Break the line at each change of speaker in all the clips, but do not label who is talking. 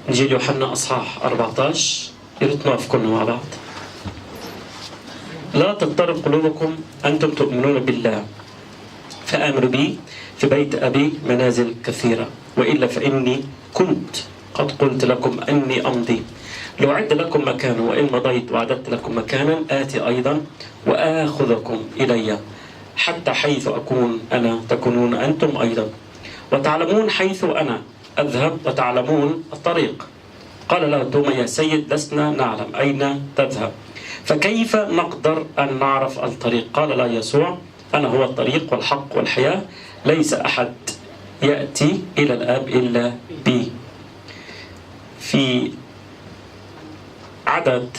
إنجيل يوحنا أصحاح 14. يا ريت نقف كلنا مع بعض. لا تضطرب قلوبكم أنتم تؤمنون بالله فآمنوا بي، في بيت أبي منازل كثيرة، وإلا فإني كنت قد قلت لكم أني أمضي لأعد لكم مكانا، وإن مضيت وأعددت لكم مكانا آتي أيضا وآخذكم إلي، حتى حيث أكون أنا تكونون أنتم أيضا، وتعلمون حيث أنا أذهب وتعلمون الطريق. قال له توما: يا سيد، لسنا نعلم أين تذهب، فكيف نقدر أن نعرف الطريق؟ قال له يسوع: أنا هو الطريق والحق والحياة، ليس أحد يأتي إلى الآب إلا بي. في عدد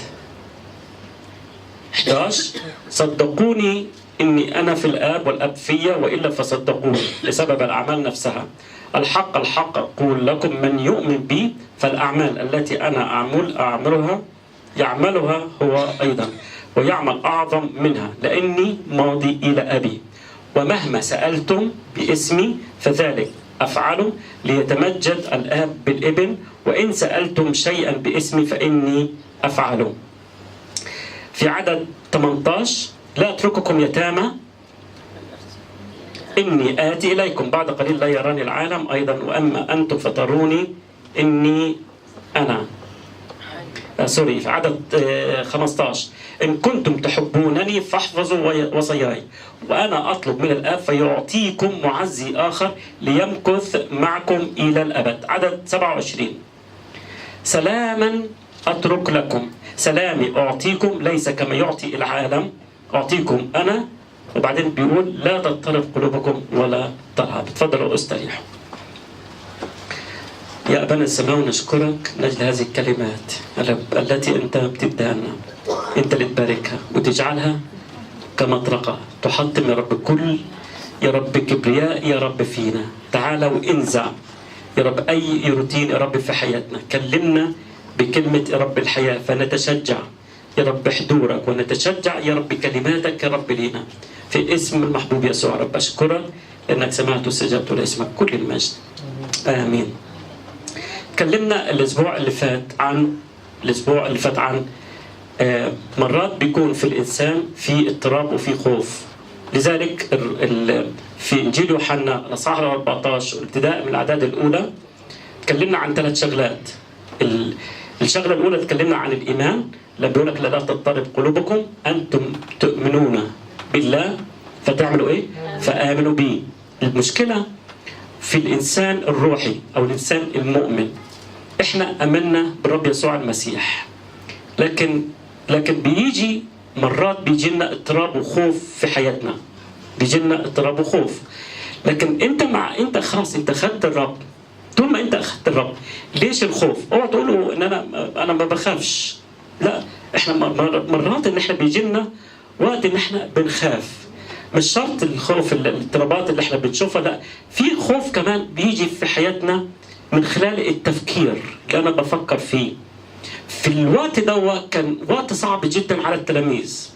11: صدقوني إني أنا في الآب والآب فيا، وإلا فصدقوني لسبب الأعمال نفسها. الحق الحق أقول لكم، من يؤمن بي فالأعمال التي أنا أعملها يعملها هو أيضا، ويعمل أعظم منها، لأني ماضي إلى أبي. ومهما سألتم باسمي فذلك أفعله، ليتمجد الآب بالابن، وإن سألتم شيئا باسمي فإني أفعله. في عدد 18: لا أترككم يتامى، إني آتي إليكم، بعد قليل لا يراني العالم أيضا، وأما أنتم فتروني إني أنا. في عدد 15: إن كنتم تحبونني فاحفظوا وصاياي، وأنا أطلب من الآب فيعطيكم معزي آخر ليمكث معكم إلى الأبد. عدد 27: سلاما أترك لكم، سلامي أعطيكم، ليس كما يعطي العالم أعطيكم أنا. وبعدين بيقول: لا تضطرب قلوبكم ولا ترهب. تفضلوا استريحوا. يا أبانا السماوي، نشكرك لأجل هذه الكلمات التي أنت بتديها لنا، أنت اللي تباركها وتجعلها كمطرقة تحطم يا رب كل يا رب كبرياء يا رب فينا. تعالى وانزع يا رب أي روتين يا رب في حياتنا. كلمنا بكلمة يا رب الحياة، فنتشجع يا رب حضورك، ونتشجع يا رب كلماتك يا رب لينا، في اسم المحبوب يسوع. رب أشكرك لأنك سمعت واستجبت، لاسمك كل المجد. آمين. تكلمنا الأسبوع اللي فات عن مرات بيكون في الإنسان في اضطراب وفي خوف. لذلك في إنجيل يوحنا الأصحاح 14 ابتداء من الأعداد الأولى تكلمنا عن 3 شغلات. الشغلة الأولى تكلمنا عن الإيمان، لما بيقول لك: لا تضطرب قلوبكم أنتم تؤمنون بالله فتعملوا إيه؟ فآمنوا بي. المشكلة في الإنسان الروحي أو الإنسان المؤمن، إحنا أمنا بالرب يسوع المسيح، لكن بيجي مرات بيجي لنا اضطراب وخوف في حياتنا، بيجي لنا اضطراب وخوف. لكن أنت خلاص أنت أخذت الرب. طول ما أنت أخذت الرب، ليش الخوف؟ اوعى تقولوا إن أنا ما بخافش. لا، إحنا مرات إن إحنا بيجي لنا وقت إن إحنا بنخاف. مش شرط الخوف الاضطرابات اللي إحنا بنشوفها، لا، في خوف كمان بيجي في حياتنا من خلال التفكير اللي أنا بفكر فيه. في الوقت ده كان وقت صعب جدا على التلاميذ،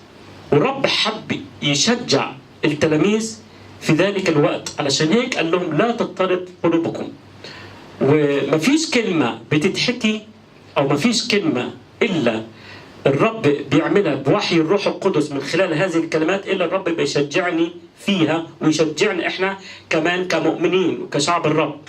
ورب حب يشجع التلاميذ في ذلك الوقت، علشان هيك قال لهم: لا تضطرب قلوبكم. ومفيش كلمة بتتحكي أو مفيش كلمة إلا الرب بيعملها بوحي الروح القدس من خلال هذه الكلمات إلا الرب بيشجعني فيها، ويشجعنا إحنا كمان كمؤمنين وكشعب الرب،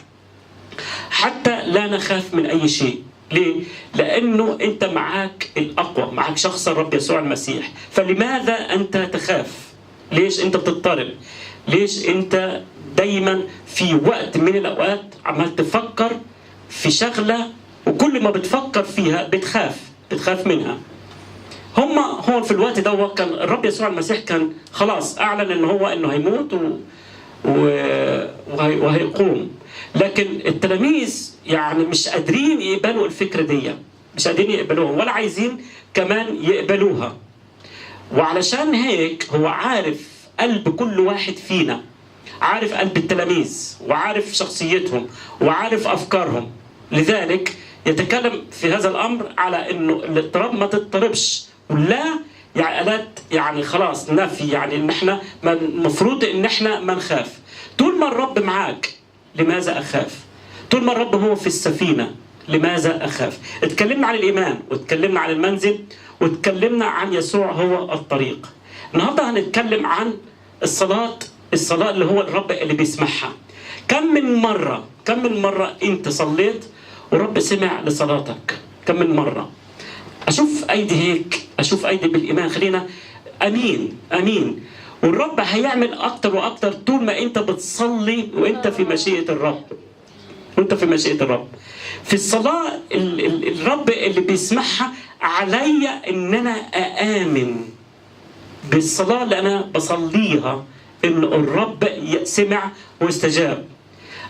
حتى لا نخاف من أي شيء. ليه؟ لأنه أنت معاك الأقوى، معاك شخص الرب يسوع المسيح. فلماذا أنت تخاف؟ ليش أنت بتضطرب؟ ليش أنت دايما في وقت من الأوقات عمال تفكر في شغلة، وكل ما بتفكر فيها بتخاف منها؟ هون في الوقت ده كان الرب يسوع المسيح كان خلاص أعلن إنه هيموت وهيقوم، لكن التلاميذ يعني مش قادرين يقبلوا الفكرة دي، مش قادرين يقبلوها ولا عايزين كمان يقبلوها. وعلشان هيك هو عارف قلب كل واحد فينا، عارف قلب التلاميذ وعارف شخصيتهم وعارف أفكارهم. لذلك يتكلم في هذا الأمر على إنه الاضطراب ما تضطربش، ولا يعني خلاص نفي، يعني إن إحنا المفروض إن إحنا ما نخاف. طول ما الرب معاك لماذا أخاف؟ طول ما الرب هو في السفينة لماذا أخاف؟ اتكلمنا عن الإيمان، واتكلمنا عن المنزل، واتكلمنا عن يسوع هو الطريق. النهارده هنتكلم عن الصلاة اللي هو الرب اللي بيسمعها. كم من مرة أنت صليت ورب سمع لصلاتك؟ كم من مرة؟ أشوف أيدي هيك، أشوف أيدي بالإيمان. خلينا أمين. والرب هيعمل أكتر وأكتر طول ما أنت بتصلي وأنت في مشيئة الرب. في الصلاة الرب اللي بيسمعها علي إن أنا أآمن بالصلاة اللي أنا بصليها إن الرب سمع واستجاب.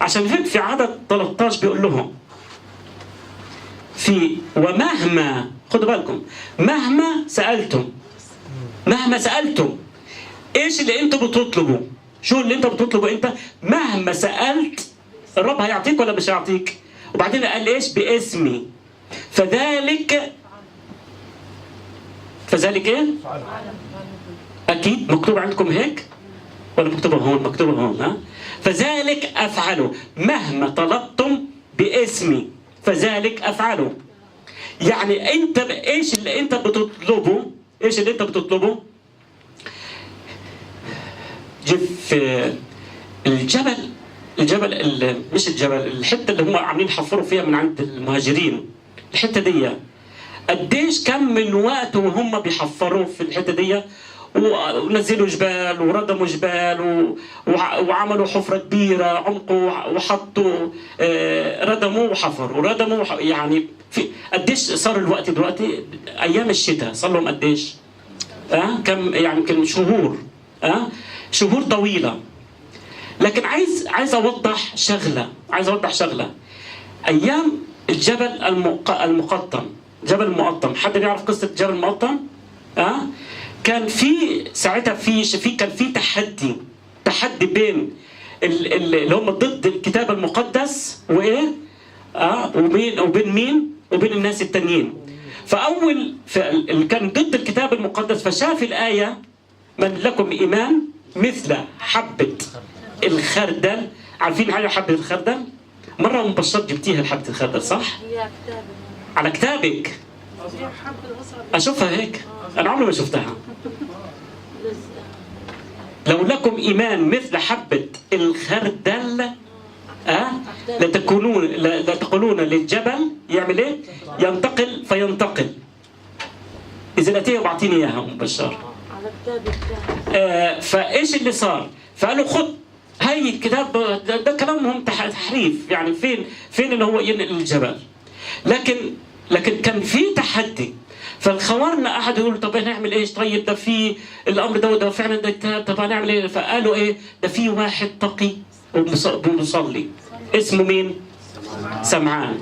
عشان هيك في عدد 13 بيقول لهم ومهما، خدوا بالكم، مهما سألتم ايش اللي انتوا بتطلبوا؟ شو اللي انت بتطلبه انت؟ مهما سألت الرب هيعطيك ولا مش هيعطيك؟ وبعدين قال ايش؟ باسمي. فذلك ايه؟ اكيد مكتوب عندكم هيك ولا مكتوبه هون؟ مكتوبه هون. ها؟ فذلك افعله، مهما طلبتم باسمي فذلك افعله. يعني انت ايش اللي انت بتطلبه؟ في الجبل مش الجبل، الحته اللي هم عاملين يحفروا فيها من عند المهاجرين، الحته دي قديش كم من وقت وهم بيحفروا في الحته دي، ونزلوا جبال وردموا جبال وعملوا حفره كبيره عمقوا وحطوا ردموا وحفروا يعني في قديش صار الوقت دلوقتي؟ ايام الشتاء صار لهم قديش؟ كم يعني؟ يمكن شهور طويله. لكن عايز اوضح شغله. ايام الجبل المقطم، جبل المقطم، حد بيعرف قصه جبل المقطم؟ كان في ساعتها كان في تحدي بين اللي هم ضد الكتاب المقدس وايه؟ وبين مين؟ وبين الناس التانيين. اللي كان ضد الكتاب المقدس فشاف الآية من لكم إيمان مثل حبة الخردل. عارفين حاجة حبة الخردل؟ مرة مبشرة جبتيها الحبة الخردل صح؟ على كتابك. أشوفها هيك؟ أنا عمري ما شفتها. لو لكم إيمان مثل حبة الخردل لا تقولون للجبل يعمل إيه؟ ينتقل فينتقل. إذا أتيه بعطيني إياها مبشر. فإيش اللي صار؟ فقالوا خد هاي الكتاب ده كلامهم تحريف، يعني فين اللي هو ينقل الجبل. لكن كان في تحدي. فالخوارنا قعدوا يقولوا طب هنعمل ايش؟ طيب ده في الامر ده فعلا ده كتاب، طب هنعمل ايه؟ فقالوا ايه؟ ده في واحد تقي ومصلي اسمه مين؟ سمعان.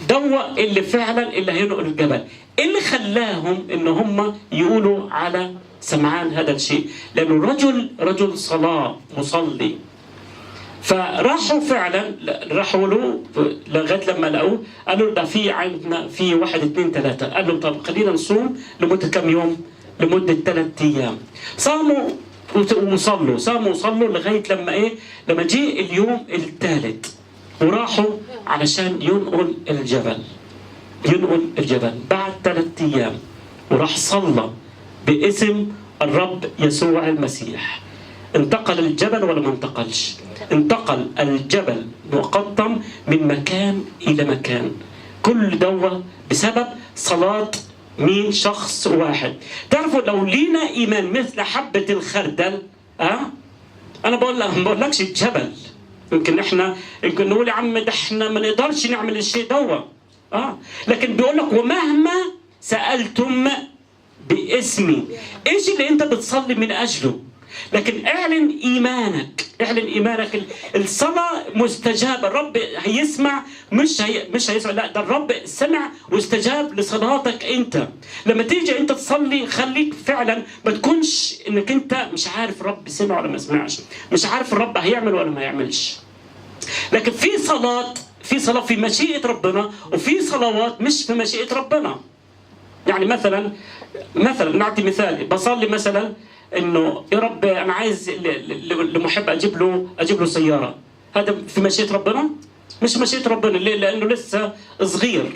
دوا اللي فعلا اللي هينقل الجبل. ايه اللي خلاهم ان هم يقولوا على سمعان هذا الشيء؟ لانه رجل صلاة مصلي. فراحوا فعلا له لغايه لما لقوه قالوا ده في عندنا في 1 2 3. قال لهم طب خلينا نصوم لمده كم يوم؟ لمده 3 ايام. صاموا وصلوا لغايه لما ايه؟ لما جه اليوم الثالث وراحوا علشان ينقل الجبل بعد 3 ايام. وراح صلى باسم الرب يسوع المسيح. انتقل الجبل ولا ما انتقلش؟ انتقل الجبل مقطم من مكان إلى مكان. كل دوا بسبب صلاة مين؟ شخص واحد. تعرفوا لو لينا إيمان مثل حبة الخردل أنا بقول لكش الجبل. يمكن نقول يا عم ده احنا ما نقدرش نعمل الشيء دوا لكن بيقول لك ومهما سألتم باسمي. ايش اللي انت بتصلي من اجله؟ لكن اعلن ايمانك. الصلاه مستجابه. الرب هيسمع، مش هيسمع، لا ده الرب سمع واستجاب لصلاتك انت. لما تيجي انت تصلي خليك فعلا ما تكونش انك انت مش عارف الرب سمع ولا ما سمعش، مش عارف الرب هيعمل ولا ما يعملش. لكن في صلاه في مشيئه ربنا، وفي صلوات مش في مشيئه ربنا. يعني مثلا نعطي مثال. بصلي مثلا انه يا رب انا عايز لمحب اجيب له سياره. هذا في مشيئه ربنا؟ مش مشيئة ربنا. ليه؟ لأنه لسه صغير.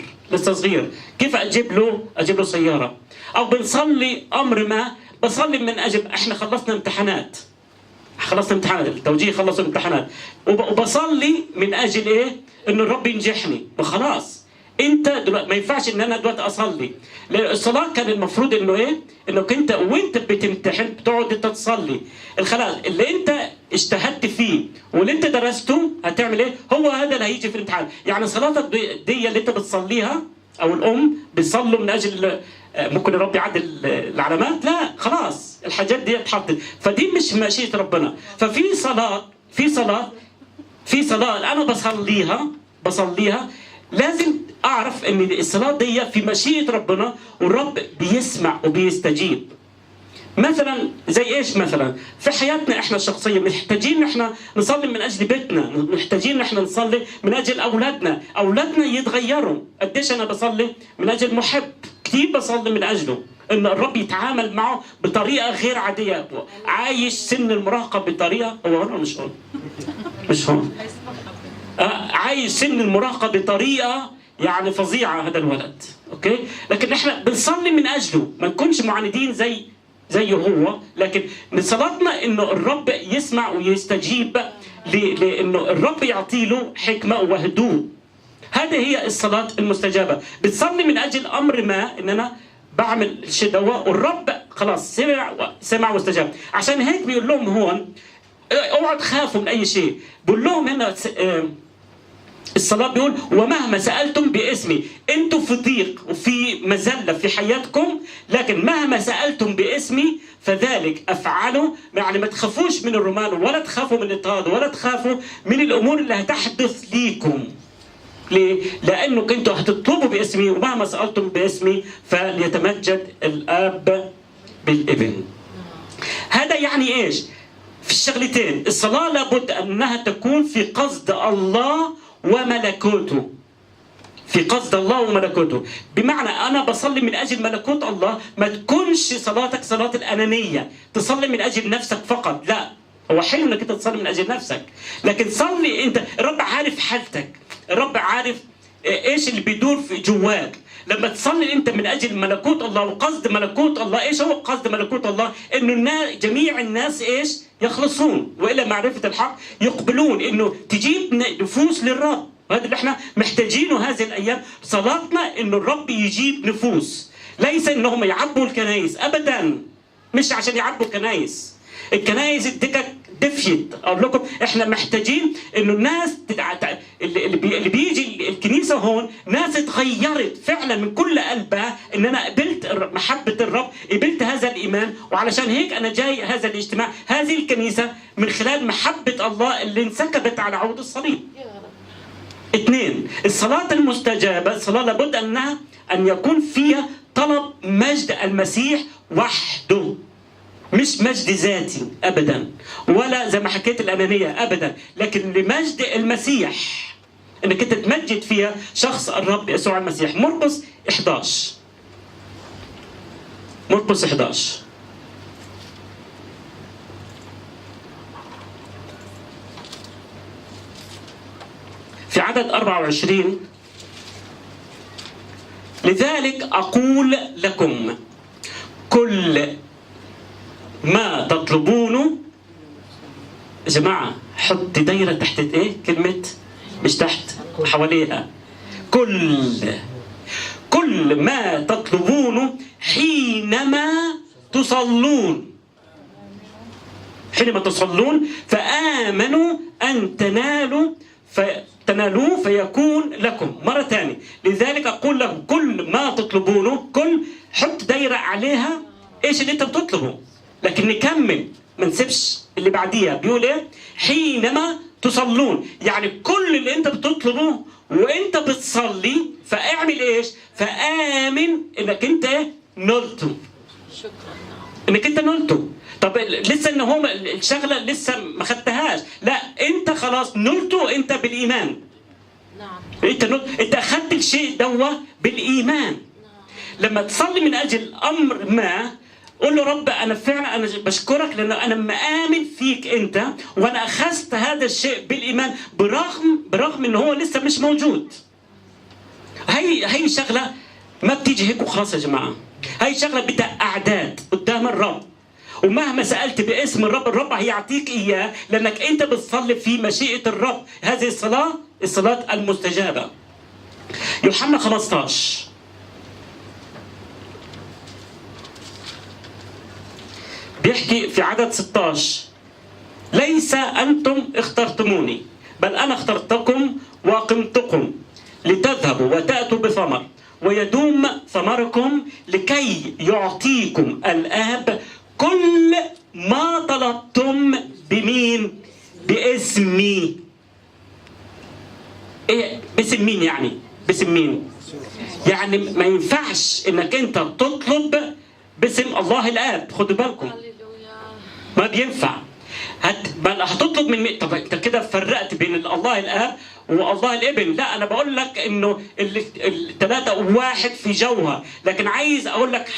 كيف أجيب له سيارة؟ أو بنصلي أمر ما، بصلي من أجل إحنا خلصنا امتحانات، التوجيه خلصوا امتحانات، وبصلي من أجل إيه؟ إنه الرب ينجحني. وخلاص أنت دلوقتي ما ينفعش إن أنا دلوقتي أصلي. الصلاة كان المفروض إنه إيه؟ إنك أنت وأنت بتمتحن بتقعد أنت تصلي. الخلاص اللي أنت اجتهدت فيه واللي أنت درسته هتعمل إيه؟ هو هذا اللي هيجي في الامتحان. يعني صلاتك دي اللي أنت بتصليها أو الأم بيصلوا من أجل ممكن الرب يعدل العلامات، لا خلاص الحاجات دي اتحطت، فدي مش مشيئة ربنا. ففي صلاة أنا بصليها لازم أعرف إن الصلاة دي في مشيئة ربنا، والرب بيسمع وبيستجيب. مثلا زي ايش؟ مثلا في حياتنا احنا الشخصيه محتاجين احنا نصلي من اجل بيتنا، محتاجين احنا نصلي من اجل اولادنا يتغيروا. قديش انا بصلي من اجل محب، كثير بصلي من اجله ان الرب يتعامل معه بطريقه غير عاديه، عايش سن المراهقه بطريقه، هو ولا مش هون عايش سن المراهقه بطريقه يعني فظيعه هذا الولد، اوكي؟ لكن احنا بنصلي من اجله، ما نكونش معاندين زيه هو، لكن من صلاتنا انه الرب يسمع ويستجيب، لانه الرب يعطي له حكمه وهدوء. هذه هي الصلاه المستجابه. بتصلي من اجل امر ما، ان انا بعمل شيء دوا والرب خلاص سمع واستجاب. عشان هيك بيقول لهم هون اوعوا تخافوا من اي شيء. بقول لهم هنا الصلاة بيقول ومهما سألتم باسمي. انتم في ضيق وفي مذلة في حياتكم، لكن مهما سألتم باسمي فذلك أفعله. يعني ما تخافوش من الرومان، ولا تخافوا من الاضطهاد، ولا تخافوا من الأمور اللي هتحدث ليكم. ليه؟ لأنه كنتوا هتطلبوا باسمي، ومهما سألتم باسمي فليتمجد الآب بالابن. هذا يعني إيش؟ في الشغلتين، الصلاة لابد أنها تكون في قصد الله وملكوته. في قصد الله وملكوته، بمعنى أنا بصلي من أجل ملكوت الله. ما تكونش صلاتك صلاة الأنانية، تصلي من أجل نفسك فقط، لا. هو حلو انك انت تصلي من اجل نفسك، لكن صلي انت. الرب عارف حالتك، الرب عارف ايش اللي بيدور في جواك. لما تصلي انت من اجل ملكوت الله وقصد ملكوت الله، ايش هو قصد ملكوت الله؟ انه جميع الناس ايش؟ يخلصون والى معرفه الحق يقبلون، انه تجيب نفوس للرب. وهذا اللي احنا محتاجينه هذه الايام. صلاتنا انه الرب يجيب نفوس، ليس انهم يعبوا الكنائس ابدا. مش عشان يعبوا الكنائس دفيت. اقول لكم احنا محتاجين انه الناس اللي بيجي الكنيسه هون ناس اتغيرت فعلا من كل قلبها، ان انا قبلت محبه الرب، قبلت هذا الايمان، وعلشان هيك انا جاي هذا الاجتماع، هذه الكنيسه من خلال محبه الله اللي انسكبت على عود الصليب. 2. الصلاه المستجابه، الصلاه لابد ان يكون فيها طلب مجد المسيح وحده، مش مجد ذاتي ابدا، ولا زي ما حكيت الانانيه ابدا، لكن لمجد المسيح، انك انت تمجد فيها شخص الرب يسوع المسيح. مرقس 11 في عدد 24: لذلك اقول لكم كل ما تطلبونه. يا جماعة حط دايرة تحت ايه؟ كلمة مش تحت، حواليها. كل ما تطلبونه حينما تصلون فآمنوا أن تنالوه فيكون لكم. مرة ثانية، لذلك أقول لكم كل ما تطلبونه. كل حط دايرة عليها ايش اللي انت بتطلبه، لكن نكمل ما نسيبش اللي بعديها. بيقول ايه؟ حينما تصلون، يعني كل اللي انت بتطلبه وانت بتصلي، فاعمل ايش؟ فآمن انك انت نلته. انك انت نلته. طب لسه ان هو الشغله لسه ما خدتهاش، لا انت خلاص نلته انت بالايمان. نعم. انت اخذت الشيء دوا بالايمان. لما تصلي من اجل امر ما قول له رب أنا فعلا أنا بشكرك لأن أنا مآمن فيك أنت، وأنا أخذت هذا الشيء بالإيمان برغم إنه هو لسه مش موجود. هي شغلة ما بتيجي هيك وخلاص يا جماعة. هي شغلة بدها أعداد قدام الرب، ومهما سألت باسم الرب هيعطيك إياه، لأنك أنت بتصلي في مشيئة الرب. هذه الصلاة المستجابة. يوحنا 15 بيحكي في عدد 16: ليس أنتم اخترتموني بل أنا اخترتكم وأقمتكم لتذهبوا وتأتوا بثمر ويدوم ثمركم لكي يعطيكم الآب كل ما طلبتم بمين؟ باسمي. إيه باسم مين يعني؟ باسم مين؟ يعني ما ينفعش إنك أنت تطلب باسم الله الآب. خدوا بالكم ما بينفع. هتطلب من مين؟ طب انت كده فرقت بين الله الآب والله الابن. لا، انا بقول لك انه الثلاثه واحد في جوهر. لكن عايز اقول لك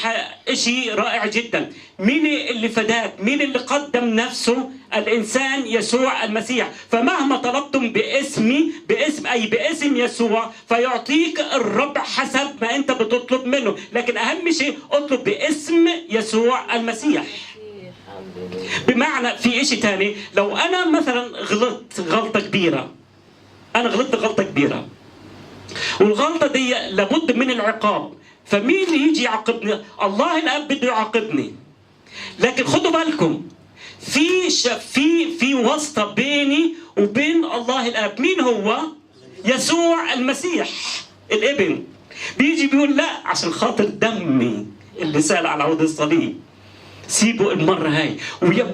شيء رائع جدا. مين اللي فداك؟ مين اللي قدم نفسه؟ الانسان يسوع المسيح. فمهما طلبتم باسمي، باسم يسوع، فيعطيك الرب حسب ما انت بتطلب منه. لكن اهم شيء اطلب باسم يسوع المسيح. بمعنى في شيء ثاني، لو انا مثلا غلطت غلطه كبيره، والغلطة دي لابد من العقاب، فمين يجي يعاقبني؟ الله الآب بده يعاقبني. لكن خدوا بالكم في واسطة بيني وبين الله الآب. مين هو؟ يسوع المسيح الابن. بيجي بيقول لا، عشان خاطر دمي اللي سال على عود الصليب سيبوا المرة هاي.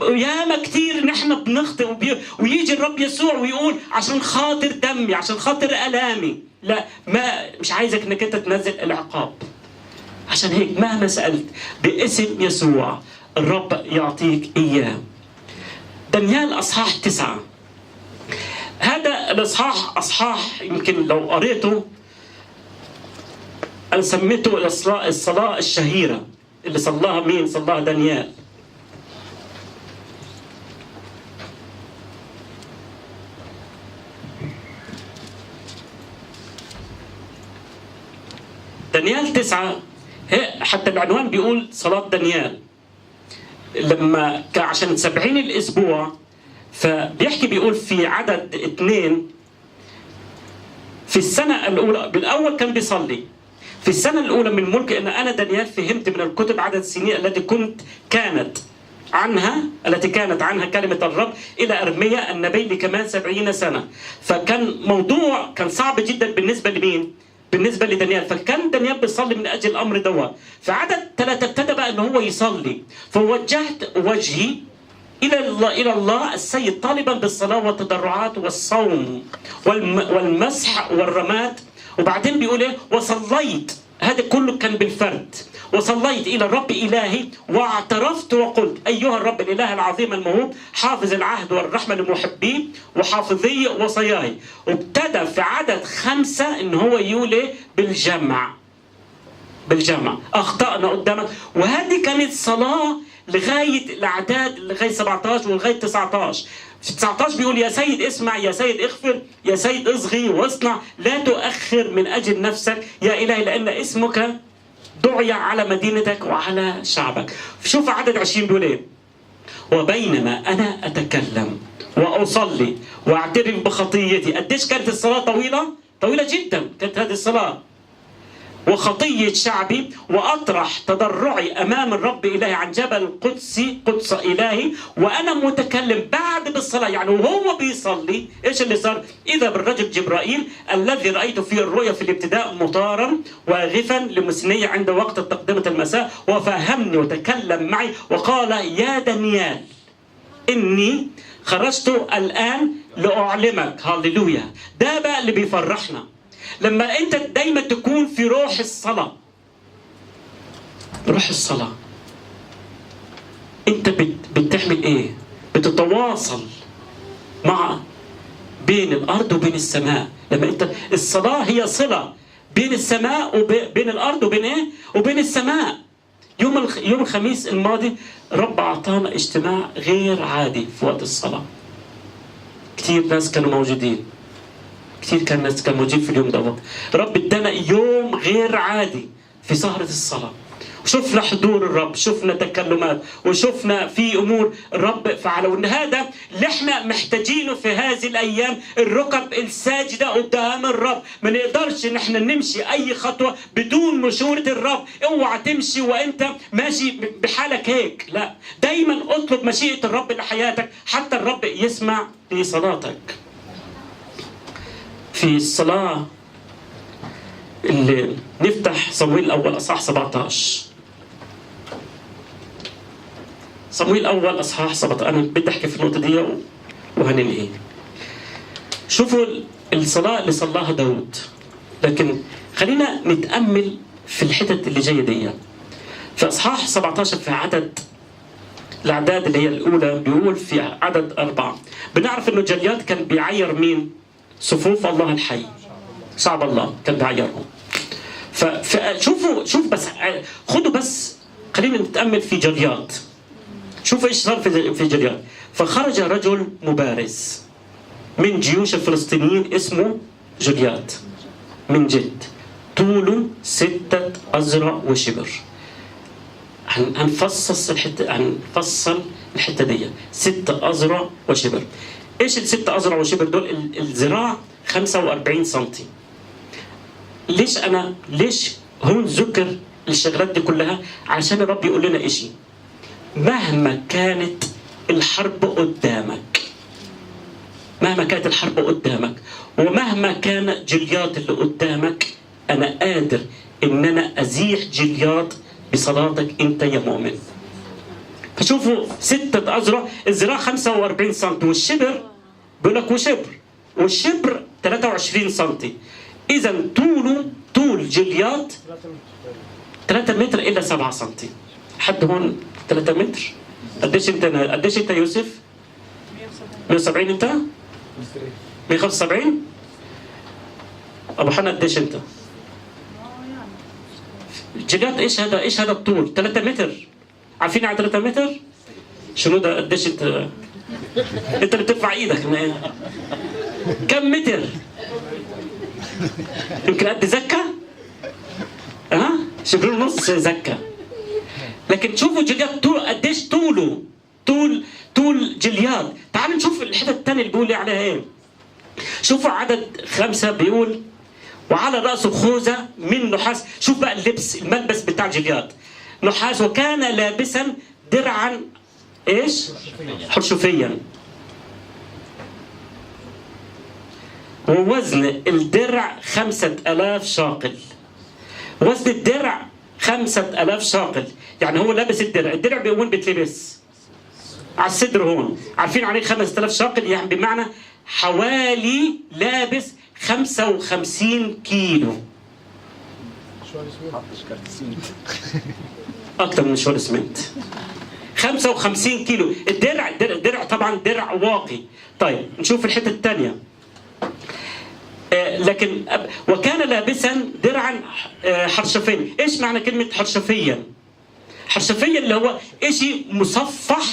وياما كتير نحن بنخطئ ويجي الرب يسوع ويقول عشان خاطر دمي، عشان خاطر ألامي. لا، ما مش عايزك انك انت تنزل العقاب. عشان هيك مهما سألت باسم يسوع الرب يعطيك إياه. دانيال أصحاح 9. هذا الأصحاح أصحاح يمكن لو قريته أنا سميته الصلاة الشهيرة اللي صلاها مين؟ صلاها دانيال. دانيال 9 حتى العنوان بيقول صلاة دانيال. لما عشان 70 الأسبوع، فبيحكي بيقول في عدد 2 في السنة الأولى. بالأول كان بيصلي في السنة الأولى من ملك إن أنا دانيال فهمت من الكتب عدد السنين التي كانت عنها كلمة الرب إلى أرميا النبي لكمان 70 سنة. فكان موضوع كان صعب جدا بالنسبة لمين؟ بالنسبة لدانيال. فكان دانيال بيصلي من أجل الأمر دوت. في عدد 3 ابتدى بقى إنه هو يصلي. فوجهت وجهي إلى الله السيد طالبا بالصلاة والتضرعات والصوم والمسح والرماد. وبعدين بيقول ايه؟ وصليت. هذا كله كان بالفرد. وصليت إلى الرب إلهي واعترفت وقلت: أيها الرب الإله العظيم الموهوب حافظ العهد والرحمة لمحبيه وحافظي وصاياي. وابتدى في عدد 5 إن هو يقول ايه؟ بالجمع أخطأنا قدامك. وهذه كانت صلاة لغاية الأعداد لغاية 17 ولغاية 19. في 19 بيقول: يا سيد اسمع، يا سيد اغفر، يا سيد اصغي واصنع، لا تؤخر من أجل نفسك يا إلهي، لأن اسمك دعي على مدينتك وعلى شعبك. شوف عدد 20 بيقول ايه؟ وبينما أنا أتكلم وأصلي وأعترف بخطيتي. قديش كانت الصلاة طويلة جدا كانت هذه الصلاة. وخطية شعبي، وأطرح تضرعي أمام الرب إلهي عن جبل قدس إلهي وأنا متكلم. بعد بالصلاة يعني وهو بيصلي إيش اللي صار؟ إذا بالرجل جبرائيل الذي رأيت فيه الرؤيا في الابتداء مطارا واغفا لمسنية عند وقت تقدمة المساء، وفهمني وتكلم معي وقال: يا دانيال إني خرجت الآن لأعلمك. هاليلويا. ده بقى اللي بيفرحنا لما انت دايما تكون في روح الصلاة. انت بتعمل ايه؟ بتتواصل مع بين الارض وبين السماء. لما انت الصلاة هي صلة بين السماء وبين الارض وبين ايه؟ وبين السماء. يوم الخميس الماضي رب أعطانا اجتماع غير عادي في وقت الصلاة. كثير ناس كانوا موجودين، كثير ناس كانوا موجودين في اليوم دوت. رب ادانا يوم غير عادي في سهرة الصلاة، وشفنا حضور الرب، شفنا تكلمات، وشفنا في امور الرب فعله. وان هذا اللي احنا محتاجينه في هذه الايام، الركب الساجده قدام الرب. ما نقدرش ان احنا نمشي اي خطوه بدون مشوره الرب. اوعى تمشي وانت ماشي بحالك هيك، لا، دايما اطلب مشيئه الرب لحياتك حتى الرب يسمع لصلاتك. في الصلاه اللي نفتح صمويل الاول اصحاح 17. صمويل الأول أصحاح 17. أنا بدي أحكي في النقطة دي وهننهي. شوفوا الصلاة اللي صلاها داود، لكن خلينا نتأمل في الحتت اللي جاية دي. في أصحاح 17 في عدد الأعداد اللي هي الأولى بيقول في عدد 4 بنعرف إنه جليات كان بيعير مين؟ صفوف الله الحي، شعب الله كان بيعيرهم. شوف بس، خدوا بس، خلينا نتأمل في جليات. شوف ايش صار في جليات. فخرج رجل مبارز من جيوش الفلسطينيين اسمه جليات من جد، طوله 6 أذرع وشبر. هنفصل الحته دي. 6 أذرع وشبر. ايش ال6 أذرع وشبر دول؟ الذراع 45 سنتي. ليش هون ذكر الشغلات دي كلها؟ عشان الرب يقول لنا اشي: مهما كانت الحرب قدامك، مهما كانت الحرب قدامك، ومهما كان جليات اللي قدامك، أنا قادر إن أنا أزيح جليات بصلاتك أنت يا مؤمن. فشوفوا 6 أذرع، الذراع 45 سم، والشبر بيقول لك والشبر 23 سم. إذا طول جليات 3 متر إلا 7 سم. حد هون 3 متر؟ قديش انت يوسف؟ 170 انت؟ 175؟ ابو حنا قديش انت؟ جليات ايش هذا الطول؟ 3 متر. عارفين على 3 متر؟ شنو ده؟ قديش انت اللي بترفع ايدك؟ كم متر؟ يمكن قد زكة؟ شبرين ونص زكة. لكن شوفوا جليات قديش طول جليات. تعالوا نشوف الحتة الثانية اللي بيقول عليها ايه. شوفوا عدد 5 بيقول: وعلى رأسه خوذة من نحاس. شوف بقى الملبس بتاع جليات نحاس، وكان لابسا درعا ايش؟ حرشفيا. ووزن الدرع 5000 شاقل. وزن الدرع 5000 شاقل. يعني هو لابس الدرع وين بتلبس؟ على الصدر هون. عارفين عليه 5000 شاقل؟ يعني بمعنى حوالي لابس 55 كيلو. أكثر من شوال سمنت. 55 كيلو. الدرع طبعا درع واقي. طيب نشوف الحتة الثانية. لكن وكان لابسا درعا حرشفيا. ايش معنى كلمة حرشفيا؟ حرشفيا اللي هو شيء مصفح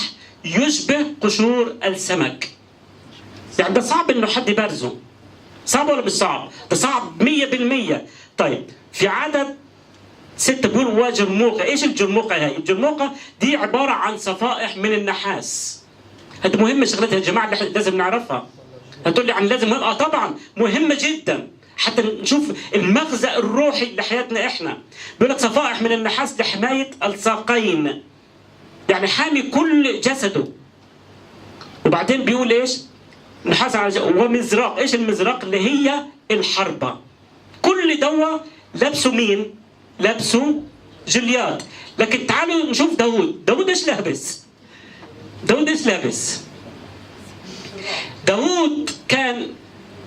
يشبه قشور السمك. يعني ده صعب انه حد يبرزه. صعب ولا مش صعب؟ ده صعب 100%. طيب في عدد 6 بيقول: وجرموقة. ايش الجرموقة هاي؟ الجرموقة دي عبارة عن صفائح من النحاس. هذه مهمة شغلتها يا جماعة، لازم نعرفها. هتقول لي عن لازم؟ طبعا مهمة جدا حتى نشوف المغزى الروحي لحياتنا احنا. بيقول لك صفائح من النحاس لحماية الساقين، يعني حامي كل جسده. وبعدين بيقول ايش؟ نحاس على ومزراق. ايش المزراق؟ اللي هي الحربة. كل دوا لبسوا مين؟ لبسوا جليات. لكن تعالوا نشوف داود ايش لابس؟ داود كان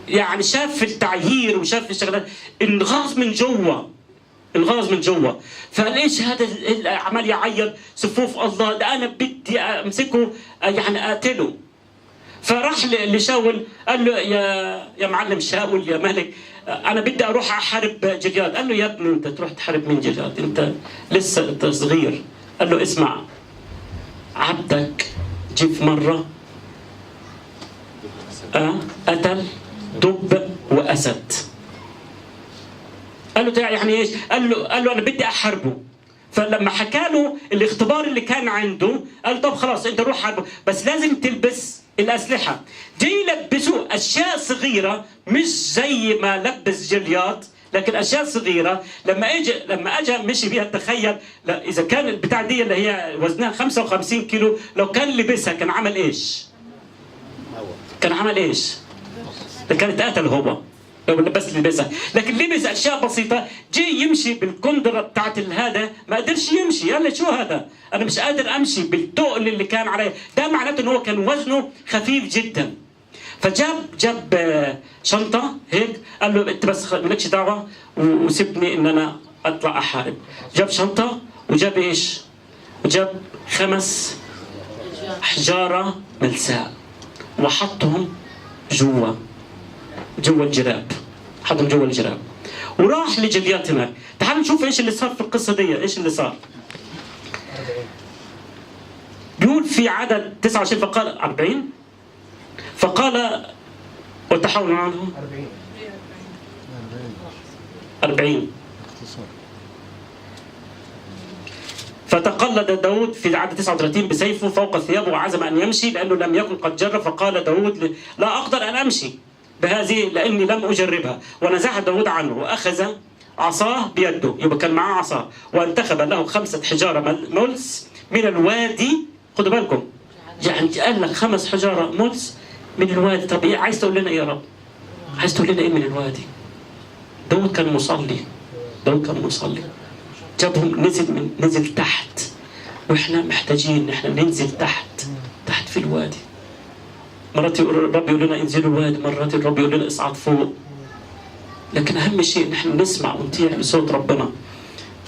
يعني شاف في التعيير وشاف في الشغلات، انغاص من جوا. فقال: ايش هذا عمال يعير صفوف الله؟ ده انا بدي امسكه يعني اقتله. فراح لشاول قال له: يا معلم شاول، يا ملك، انا بدي اروح احارب جلياد. قال له: يا ابني انت تروح تحارب مين جلياد؟ انت لسه صغير. قال له اسمع، عبدك جه في مرة قتل دب وأسد. قال له يعني ايش؟ قال له انا بدي احاربه. فلما حكى له الاختبار اللي كان عنده قال طب خلاص انت روح حاربه، بس لازم تلبس الاسلحه. جاي يلبسه اشياء صغيره، مش زي ما لبس جليات، لكن اشياء صغيره. لما اجى مشي بيها، تخيل لا اذا كان البتاع دي اللي هي وزنها 55 كيلو لو كان لبسها كان عمل ايش؟ كان عمل ايش؟ كان اتقتل هو لو بس لبسها. لكن لبس اشياء بسيطه. جي يمشي بالكندره بتاعت هذا ما قدرش يمشي. يلا شو هذا؟ انا مش قادر امشي بالتقل اللي كان عليه. ده معناته انه هو كان وزنه خفيف جدا. فجاب شنطه هيك، قال له انت بس مالكش دعوه وسيبني ان انا اطلع احارب. جاب شنطه وجاب ايش؟ وجاب 5 حجاره ملساء وحطهم جوا الجراب. حطهم جوا الجراب وراح لجليات هناك. تعالوا نشوف ايش اللي صار في القصه دي. ايش اللي صار؟ بيقول في عدد 29 فقال 40 فقال وتحاولوا عنه 40 فتقلد داود في عدد 39 بسيفه فوق ثيابه وعزم أن يمشي لأنه لم يكن قد جرب. فقال داود لا أقدر أن أمشي بهذه لأني لم أجربها. ونزعها داود عنه وأخذ عصاه بيده، يبقى كان معاه عصاه، وانتخب له 5 حجارة ملس من الوادي. خدوا بالكم، يعني قال لك 5 حجارة ملس من الوادي. طب إيه عايز تقول لنا يا رب؟ عايز تقول لنا إيه من الوادي؟ داود كان مصلي. جابهم نزل تحت، واحنا محتاجين احنا ننزل تحت في الوادي. مرات الرب يقول لنا انزلوا الوادي، مرات الرب يقول لنا اصعد فوق. لكن اهم شيء نحن نسمع ونطيع لصوت ربنا.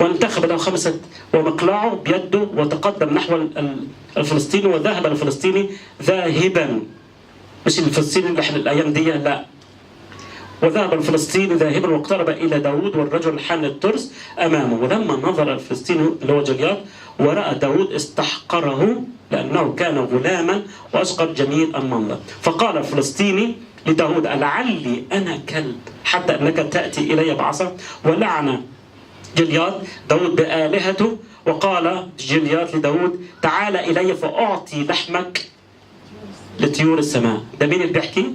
وانتخب له 5 ومقلاعه بيده وتقدم نحو الفلسطيني. وذهب الفلسطيني ذاهبا، مش الفلسطيني اللي احنا الايام دي، لا. وذهب الفلسطيني ذاهبا واقترب الى داود والرجل حامل الترس امامه. ولما نظر الفلسطيني اللي هو جليات وراى داود استحقره لانه كان غلاما واشقر جميل المنظر. فقال الفلسطيني لداود ألعلي انا كلب حتى انك تاتي الي بعصا؟ ولعن جليات داود بآلهته. وقال جليات لداود تعال الي فاعطي لحمك لطيور السماء. ده مين اللي بيحكي؟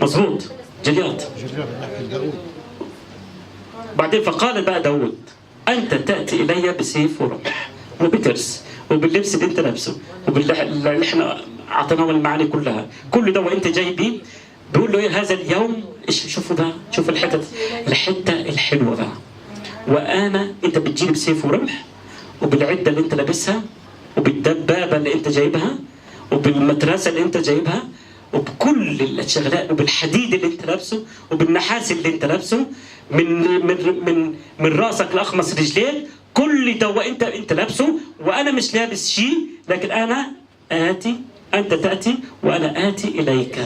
مظبوط، جليات. بعدين فقال بقى داود أنت تأتي إلي بسيف ورمح وبترس وباللبس اللي أنت لابسه وباللي احنا أعطيناه المعاني كلها، كل ده وأنت جايبي. بيقول له إيه هذا اليوم؟ شوفوا بقى، شوفوا الحتة الحلوة بقى. وأنا أنت بتجيلي بسيف ورمح وبالعدة اللي أنت لابسها وبالدبابة اللي أنت جايبها وبالمتراسة اللي أنت جايبها وبكل الشغلات وبالحديد اللي أنت لابسه وبالنحاس اللي أنت لابسه من راسك لأخمص رجليك. كل ده وأنت لابسه وأنا مش لابس شيء، لكن أنا آتي، أنت تأتي وأنا آتي إليك.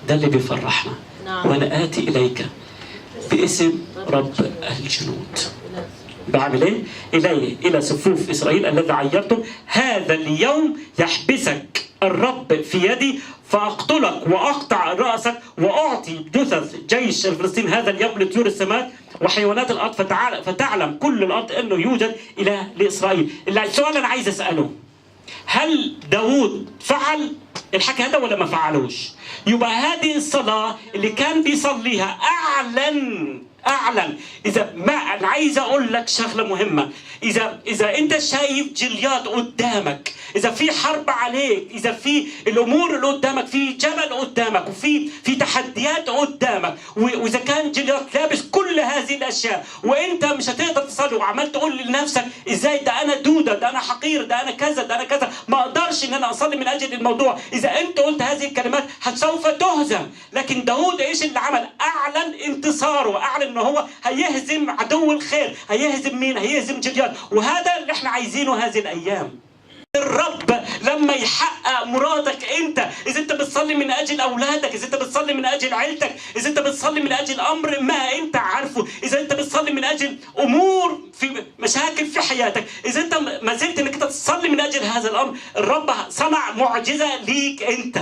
ده اللي بيفرحنا. وأنا آتي إليك باسم رب الجنود. بعمل ايه؟ إلى صفوف إسرائيل الذي عيرتم. هذا اليوم يحبسك الرب في يدي فأقتلك وأقطع رأسك وأعطي جثث جيش الفلسطين هذا اليوم لطيور السماء وحيوانات الأرض فتعلم كل الأرض أنه يوجد إله لإسرائيل. السؤال أنا عايز أسأله، هل داود فعل الحكي هذا ولا ما فعلوش؟ يبقى هذه الصلاة اللي كان بيصليها أعلن. إذا ما أنا عايز أقول لك شغلة مهمة، إذا أنت شايف جليات قدامك، إذا في حرب عليك، إذا في الأمور اللي قدامك، في جبل قدامك وفي تحديات قدامك، وإذا كان جليات لابس كل هذه الأشياء وأنت مش هتقدر تصلي وعمال تقول لنفسك إزاي ده أنا دودة، ده أنا حقير، ده أنا كذا، ده أنا كذا، ما أقدرش إن أنا أصلي من أجل الموضوع. إذا أنت قلت هذه الكلمات سوف تهزم. لكن داود إيش اللي عمل؟ أعلن انتصاره، أعلن إنه هو هيهزم عدو الخير. هيهزم مين؟ هيهزم جليات. وهذا اللي احنا عايزينه هذه الأيام. الرب لما لما يحقق مرادك انت. اذا انت بتصلي من اجل اولادك، اذا انت بتصلي من اجل عيلتك، اذا انت بتصلي من اجل امر ما انت عارفه، اذا انت بتصلي من اجل امور في مشاكل في حياتك، اذا انت ما زلت انك انت تصلي من اجل هذا الامر، الرب صنع معجزه ليك انت.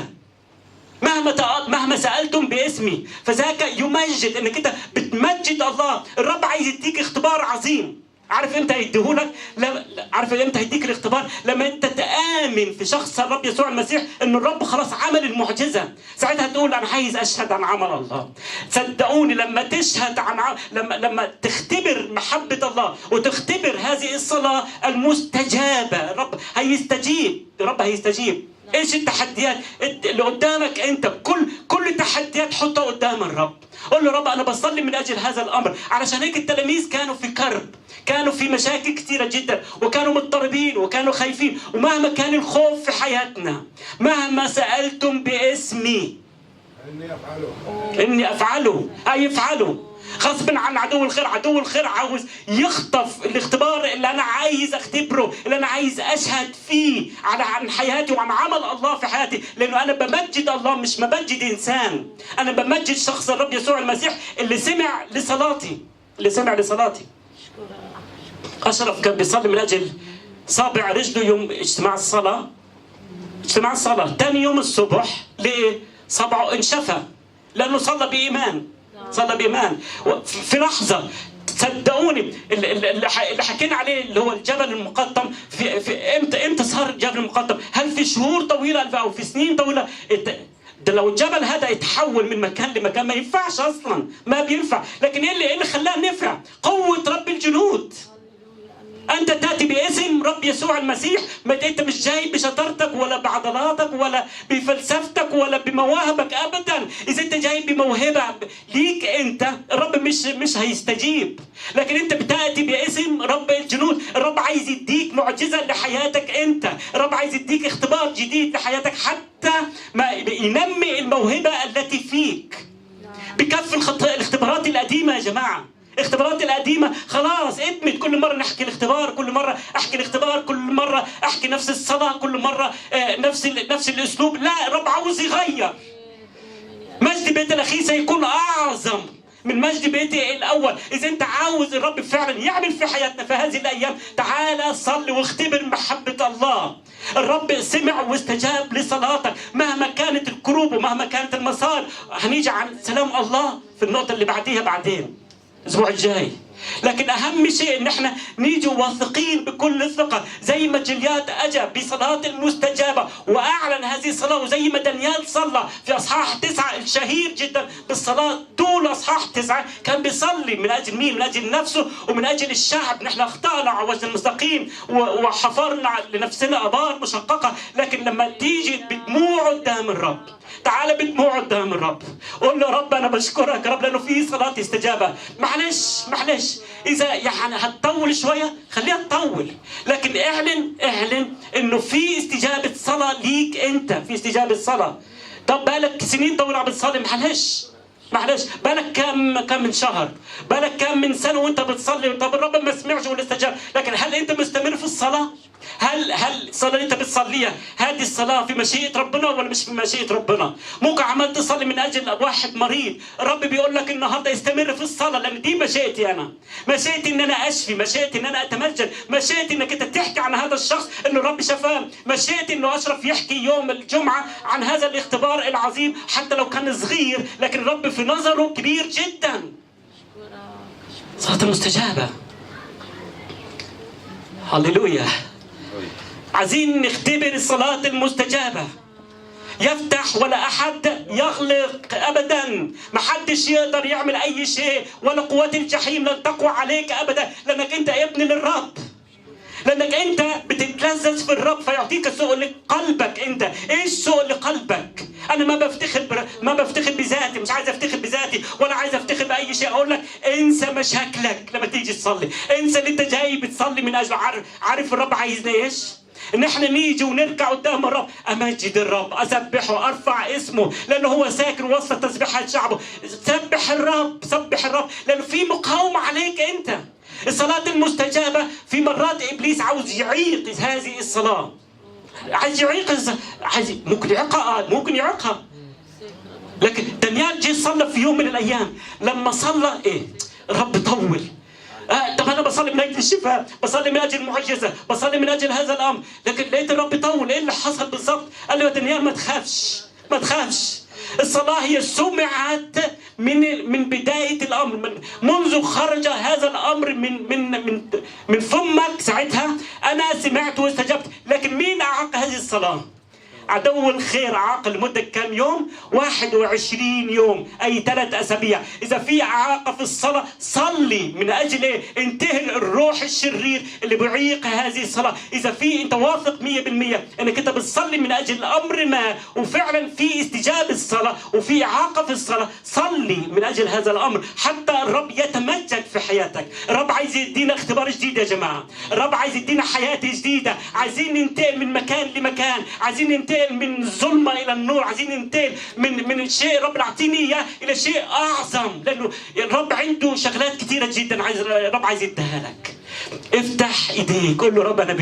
مهما سألتم باسمي فذاك يمجد، انك انت بتمجد الله. الرب عايز يديك اختبار عظيم. عارف امتى هيديهولك؟ عارف امتى هيديك الاختبار؟ لما انت تآمن في شخص الرب يسوع المسيح ان الرب خلاص عمل المعجزه. ساعتها تقول انا عايز اشهد عن عمل الله. صدقوني لما تشهد عن لما تختبر محبه الله وتختبر هذه الصلاه المستجابه، الرب هيستجيب. الرب هيستجيب. ايش التحديات اللي قدامك انت؟ كل تحديات حطها قدام الرب. قول له رب انا بصلي من اجل هذا الامر. علشان هيك التلاميذ كانوا في كرب، كانوا في مشاكل كثيره جدا، وكانوا مضطربين وكانوا خايفين. ومهما كان الخوف في حياتنا، مهما سألتم باسمي اني افعله هيفعله. غصبا عن عدو الخير. عدو الخير عاوز يخطف الاختبار اللي انا عايز اختبره، اللي انا عايز اشهد فيه عن حياتي وعن عمل الله في حياتي. لانه انا بمجد الله، مش بمجد انسان. انا بمجد شخص الرب يسوع المسيح اللي سمع لصلاتي. اشرف كان بيصلي من اجل صابع رجله يوم اجتماع الصلاه. ثاني يوم الصبح ليه؟ صبعه انشفى لانه صلى بايمان. في لحظه صدقوني اللي حكينا عليه اللي هو الجبل المقطم. في امتى صار الجبل المقطم؟ هل في شهور طويله او في سنين طويله؟ ده لو الجبل هذا يتحول من مكان لمكان ما ينفعش اصلا، ما بينفع. لكن ايه اللي خلاه نفع؟ قوه رب الجنود. أنت تأتي باسم رب يسوع المسيح. أنت مش جاي بشطارتك ولا بعضلاتك ولا بفلسفتك ولا بمواهبك أبدا. إذا أنت جاي بموهبة ليك أنت، الرب مش هيستجيب. لكن أنت بتأتي باسم رب الجنود. الرب عايز يديك معجزة لحياتك أنت. الرب عايز يديك اختبار جديد لحياتك حتى ما ينمي الموهبة التي فيك. بكف الاختبارات القديمة يا جماعة. الاختبارات القديمة خلاص ادمت. كل مرة نحكي الاختبار، كل مرة احكي الاختبار، كل مرة احكي نفس الصلاة، كل مرة نفس الاسلوب. لا، الرب عاوز يغير. مجد بيت الاخير سيكون اعظم من مجد بيتي الاول. اذا انت عاوز الرب فعلا يعمل في حياتنا في هذه الايام، تعال صل واختبر محبة الله. الرب سمع واستجاب لصلاتك مهما كانت الكروب ومهما كانت المصائب. هنيجي عن سلام الله في النقطة اللي بعديها بعدين الاسبوع الجاي. لكن اهم شيء ان احنا نيجي واثقين بكل ثقه زي ما جليات اجى بصلاه المستجابه واعلن هذه الصلاه، وزي ما دانيال صلى في اصحاح 9 الشهير جدا بالصلاه. طول اصحاح 9 كان بيصلي من اجل مين؟ من اجل نفسه ومن اجل الشعب. نحن اخطانا عوجنا المستقيم وحفرنا لنفسنا ابار مشققه. لكن لما تيجي بدموع قدام الرب، تعال بدموع قدام الرب، قول له رب انا بشكرك يا رب لانه في صلاه استجابه. معلش اذا يعني هتطول شويه خليها تطول، لكن اعلن انه في استجابه صلاه ليك انت، في استجابه صلاه. طب بالك سنين طويله عم بتصلي، معلش بالك كم من شهر، بالك كم من سنه وانت بتصلي. طب الرب ما سمعش ولا استجاب، لكن هل انت مستمر في الصلاه؟ هل الصلاه اللي انت بتصليها هذه الصلاه في مشيئه ربنا ولا مش في مشيئه ربنا؟ ممكن عمال تصلي من اجل واحد مريض، الرب بيقول لك النهارده استمر في الصلاه لان دي مشيئتي انا، مشيئتي ان انا اشفي، مشيئتي ان انا اتمجد، مشيئتي انك انت تحكي عن هذا الشخص انه الرب شفاه، مشيئتي انه اشرف يحكي يوم الجمعه عن هذا الاختبار العظيم حتى لو كان صغير لكن الرب في نظره كبير جدا. صلاه المستجابه. هللويا. عايزين نختبر الصلاة المستجابة. يفتح ولا أحد يغلق أبدا. ما حدش يقدر يعمل أي شيء ولا قوات الجحيم لن تقوى عليك أبدا، لأنك أنت ابن للرب، لأنك أنت بتتلذذ في الرب فيعطيك سوء لقلبك. أنت إيش سوء لقلبك؟ أنا ما بفتخر بذاتي، مش عايز أفتخر بذاتي ولا عايز أفتخر بأي شيء. أقول لك انسى مشاكلك لما تيجي تصلي، انسى اللي أنت جاي بتصلي من أجله. عارف الرب عايزنا إيش؟ ان احنا نيجي ونركع قدام الرب، امجد الرب، اسبحه، ارفع اسمه لانه هو ساكن وسط تسبيحات شعبه. سبح الرب لانه في مقاومه عليك انت. الصلاه المستجابه في مرات ابليس عاوز يعيق هذه الصلاه، عايز يعيق، ممكن يعيقها، ممكن يعيقها. لكن دانيال جه صلى في يوم من الايام، لما صلى ايه؟ الرب طول. طب انا بصلي من اجل الشفاء، بصلي من اجل المعجزه، بصلي من اجل هذا الامر، لكن لقيت الرب طول. ايه اللي حصل بالضبط؟ قال له يا دانيال ما تخافش، ما تخافش. الصلاة هي سمعت من بداية الأمر، منذ خرج هذا الأمر من فمك، ساعتها أنا سمعت واستجبت. لكن مين أعاق هذه الصلاة؟ عدو الخير عاق لمدة كم يوم؟ 21 يوم، أي 3 أسابيع. إذا في إعاقة في الصلاة صلي من أجل إيه؟ انتهي الروح الشرير اللي بيعيق هذه الصلاة. إذا في أنت واثق 100% أنك أنت بتصلي من أجل أمر ما، وفعلا في استجابة الصلاة وفي إعاقة في الصلاة، صلي من أجل هذا الأمر حتى الرب يتمجد في حياتك. الرب عايز يدينا اختبار جديد يا جماعة، الرب عايز يدينا حياة جديدة. عايزين ننتقل من مكان لمكان، عايزين ننتقل من الظلمة إلى النور، عايزين ننتقل من شيء رب اعطيني إياه إلى شيء أعظم، لأنه الرب عنده شغلات كثيرة جدا الرب عايز يديها لك. افتح ايديك، قول له رب أنا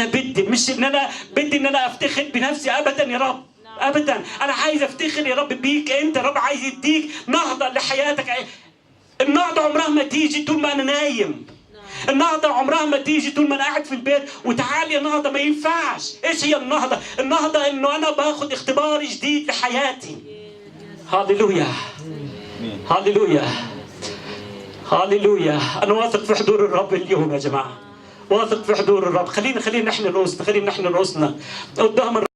بدي، مش إن أنا بدي إن أنا أفتخر بنفسي أبدا يا رب، أبدا. أنا عايز أفتخر يا رب بيك أنت. رب عايز يديك نهضة لحياتك. النهضة عمرها ما تيجي طول ما أنا نايم، النهضة عمرها ما تيجي طول ما أنا قاعد في البيت. وتعالي يا نهضة، ما ينفعش. إيش هي النهضة؟ النهضة إنه أنا باخد اختبار جديد لحياتي. هاليلويا، هاليلويا، هاليلويا. أنا واثق في حضور الرب اليوم يا جماعة، واثق في حضور الرب. خلينا نحن رؤوسنا قدام